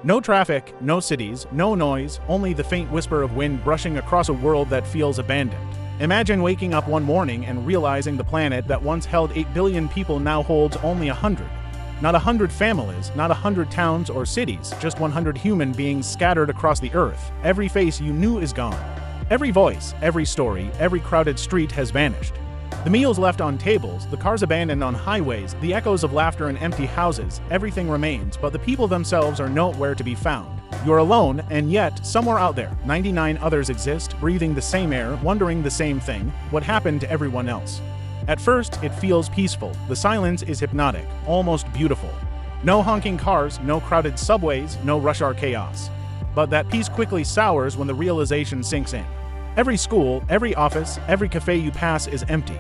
No traffic, no cities, no noise, only the faint whisper of wind brushing across a world that feels abandoned. Imagine waking up one morning and realizing the planet that once held 8 billion people now holds only 100. Not 100 families, not 100 towns or cities, just 100 human beings scattered across the earth. Every face you knew is gone. Every voice, every story, every crowded street has vanished. The meals left on tables, the cars abandoned on highways, the echoes of laughter in empty houses, everything remains, but the people themselves are nowhere to be found. You're alone, and yet, somewhere out there, 99 others exist, breathing the same air, wondering the same thing: what happened to everyone else? At first, it feels peaceful. The silence is hypnotic, almost beautiful. No honking cars, no crowded subways, no rush hour chaos. But that peace quickly sours when the realization sinks in. Every school, every office, every cafe you pass is empty.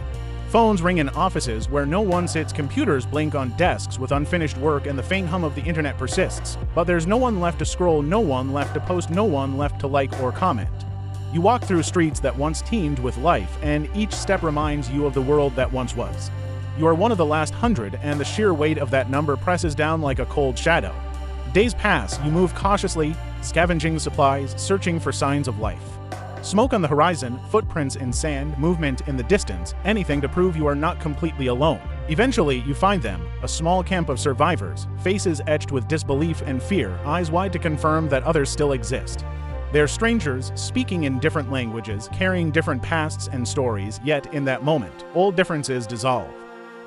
Phones ring in offices where no one sits, computers blink on desks with unfinished work, and the faint hum of the internet persists. But there's no one left to scroll, no one left to post, no one left to like or comment. You walk through streets that once teemed with life, and each step reminds you of the world that once was. You are one of the last 100, and the sheer weight of that number presses down like a cold shadow. Days pass, you move cautiously, scavenging supplies, searching for signs of life. Smoke on the horizon, footprints in sand, movement in the distance, anything to prove you are not completely alone. Eventually, you find them, a small camp of survivors, faces etched with disbelief and fear, eyes wide to confirm that others still exist. They're strangers, speaking in different languages, carrying different pasts and stories, yet in that moment, old differences dissolve.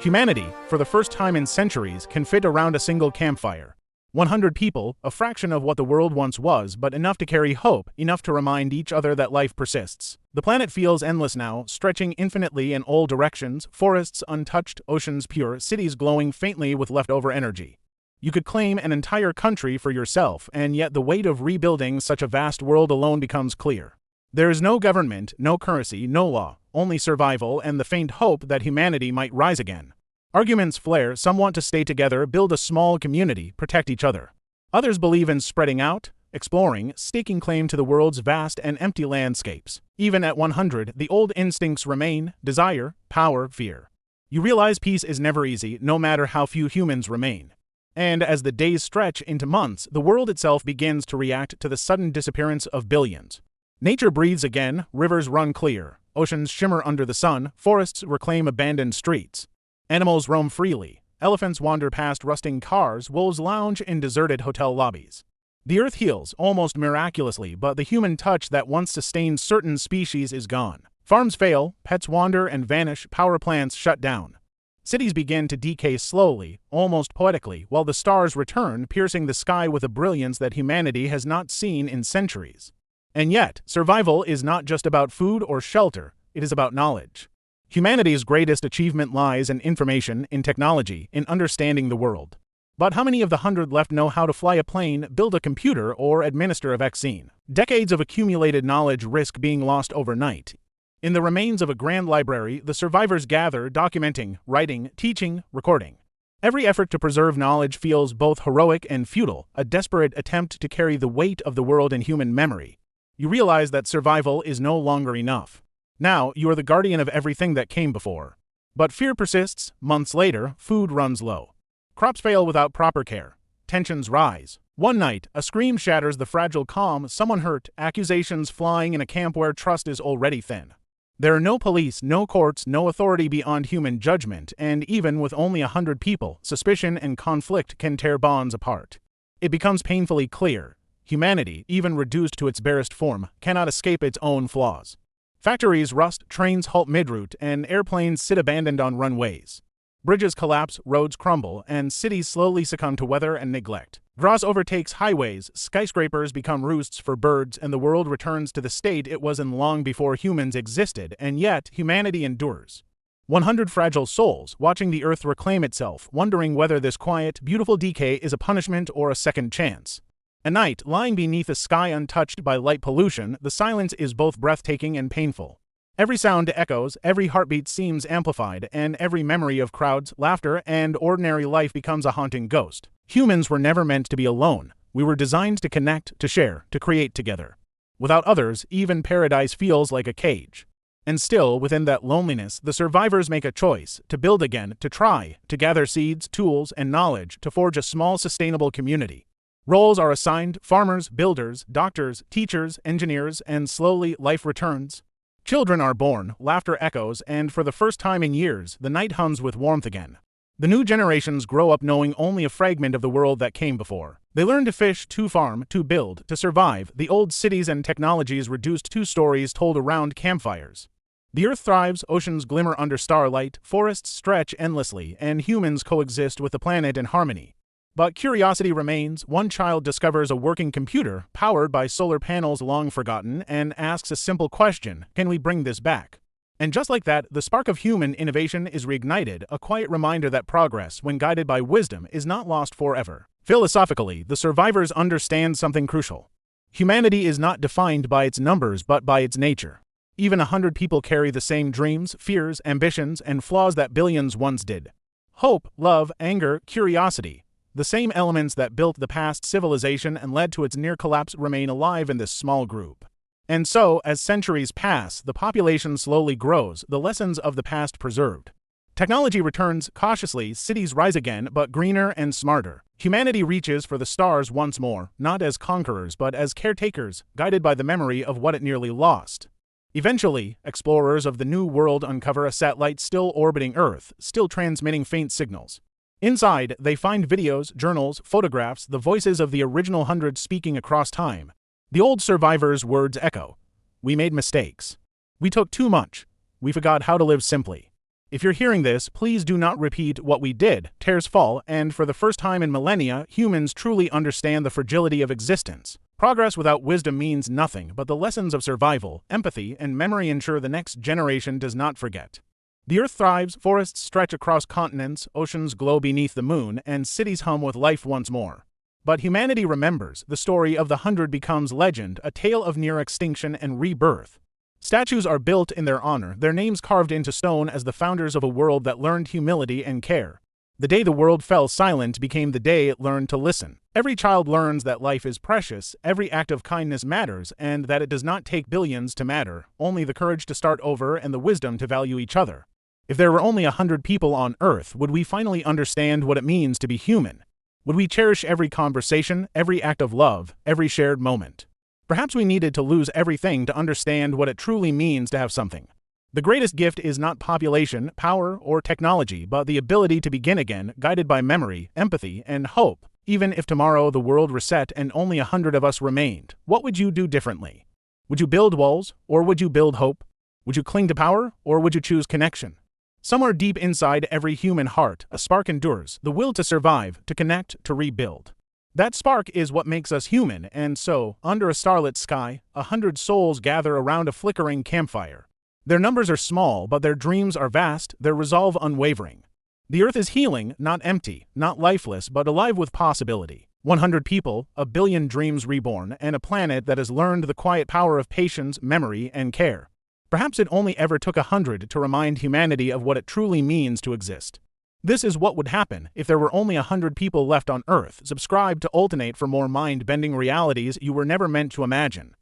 Humanity, for the first time in centuries, can fit around a single campfire. 100 people, a fraction of what the world once was, but enough to carry hope, enough to remind each other that life persists. The planet feels endless now, stretching infinitely in all directions, forests untouched, oceans pure, cities glowing faintly with leftover energy. You could claim an entire country for yourself, and yet the weight of rebuilding such a vast world alone becomes clear. There is no government, no currency, no law, only survival and the faint hope that humanity might rise again. Arguments flare, some want to stay together, build a small community, protect each other. Others believe in spreading out, exploring, staking claim to the world's vast and empty landscapes. Even at 100, the old instincts remain: desire, power, fear. You realize peace is never easy, no matter how few humans remain. And as the days stretch into months, the world itself begins to react to the sudden disappearance of billions. Nature breathes again, rivers run clear, oceans shimmer under the sun, forests reclaim abandoned streets. Animals roam freely, elephants wander past rusting cars, wolves lounge in deserted hotel lobbies. The earth heals, almost miraculously, but the human touch that once sustained certain species is gone. Farms fail, pets wander and vanish, power plants shut down. Cities begin to decay slowly, almost poetically, while the stars return, piercing the sky with a brilliance that humanity has not seen in centuries. And yet, survival is not just about food or shelter, it is about knowledge. Humanity's greatest achievement lies in information, in technology, in understanding the world. But how many of the 100 left know how to fly a plane, build a computer, or administer a vaccine? Decades of accumulated knowledge risk being lost overnight. In the remains of a grand library, the survivors gather, documenting, writing, teaching, recording. Every effort to preserve knowledge feels both heroic and futile, a desperate attempt to carry the weight of the world in human memory. You realize that survival is no longer enough. Now, you are the guardian of everything that came before. But fear persists. Months later, food runs low. Crops fail without proper care. Tensions rise. One night, a scream shatters the fragile calm, someone hurt, accusations flying in a camp where trust is already thin. There are no police, no courts, no authority beyond human judgment, and even with only 100 people, suspicion and conflict can tear bonds apart. It becomes painfully clear: humanity, even reduced to its barest form, cannot escape its own flaws. Factories rust, trains halt mid-route, and airplanes sit abandoned on runways. Bridges collapse, roads crumble, and cities slowly succumb to weather and neglect. Grass overtakes highways, skyscrapers become roosts for birds, and the world returns to the state it was in long before humans existed, and yet humanity endures. 100 fragile souls, watching the earth reclaim itself, wondering whether this quiet, beautiful decay is a punishment or a second chance. At night, lying beneath a sky untouched by light pollution, the silence is both breathtaking and painful. Every sound echoes, every heartbeat seems amplified, and every memory of crowds, laughter, and ordinary life becomes a haunting ghost. Humans were never meant to be alone. We were designed to connect, to share, to create together. Without others, even paradise feels like a cage. And still, within that loneliness, the survivors make a choice: to build again, to try, to gather seeds, tools, and knowledge, to forge a small, sustainable community. Roles are assigned: farmers, builders, doctors, teachers, engineers, and slowly life returns. Children are born, laughter echoes, and for the first time in years, the night hums with warmth again. The new generations grow up knowing only a fragment of the world that came before. They learn to fish, to farm, to build, to survive. The old cities and technologies reduced to stories told around campfires. The earth thrives, oceans glimmer under starlight, forests stretch endlessly, and humans coexist with the planet in harmony. But curiosity remains. One child discovers a working computer, powered by solar panels long forgotten, and asks a simple question: can we bring this back? And just like that, the spark of human innovation is reignited, a quiet reminder that progress, when guided by wisdom, is not lost forever. Philosophically, the survivors understand something crucial. Humanity is not defined by its numbers but by its nature. Even 100 people carry the same dreams, fears, ambitions, and flaws that billions once did. Hope, love, anger, curiosity. The same elements that built the past civilization and led to its near collapse remain alive in this small group. And so, as centuries pass, the population slowly grows, the lessons of the past preserved. Technology returns cautiously, cities rise again, but greener and smarter. Humanity reaches for the stars once more, not as conquerors but as caretakers, guided by the memory of what it nearly lost. Eventually, explorers of the New World uncover a satellite still orbiting Earth, still transmitting faint signals. Inside, they find videos, journals, photographs, the voices of the original hundreds speaking across time. The old survivors' words echo. We made mistakes. We took too much. We forgot how to live simply. If you're hearing this, please do not repeat what we did. Tears fall, and for the first time in millennia, humans truly understand the fragility of existence. Progress without wisdom means nothing, but the lessons of survival, empathy, and memory ensure the next generation does not forget. The earth thrives, forests stretch across continents, oceans glow beneath the moon, and cities hum with life once more. But humanity remembers. The story of the 100 becomes legend, a tale of near extinction and rebirth. Statues are built in their honor, their names carved into stone as the founders of a world that learned humility and care. The day the world fell silent became the day it learned to listen. Every child learns that life is precious, every act of kindness matters, and that it does not take billions to matter, only the courage to start over and the wisdom to value each other. If there were only 100 people on Earth, would we finally understand what it means to be human? Would we cherish every conversation, every act of love, every shared moment? Perhaps we needed to lose everything to understand what it truly means to have something. The greatest gift is not population, power, or technology, but the ability to begin again, guided by memory, empathy, and hope. Even if tomorrow the world reset and only 100 of us remained, what would you do differently? Would you build walls, or would you build hope? Would you cling to power, or would you choose connection? Somewhere deep inside every human heart, a spark endures, the will to survive, to connect, to rebuild. That spark is what makes us human, and so, under a starlit sky, 100 souls gather around a flickering campfire. Their numbers are small, but their dreams are vast, their resolve unwavering. The earth is healing, not empty, not lifeless, but alive with possibility. 100 people, a billion dreams reborn, and a planet that has learned the quiet power of patience, memory, and care. Perhaps it only ever took 100 to remind humanity of what it truly means to exist. This is what would happen if there were only 100 people left on Earth. Subscribe to Alternate for more mind-bending realities you were never meant to imagine.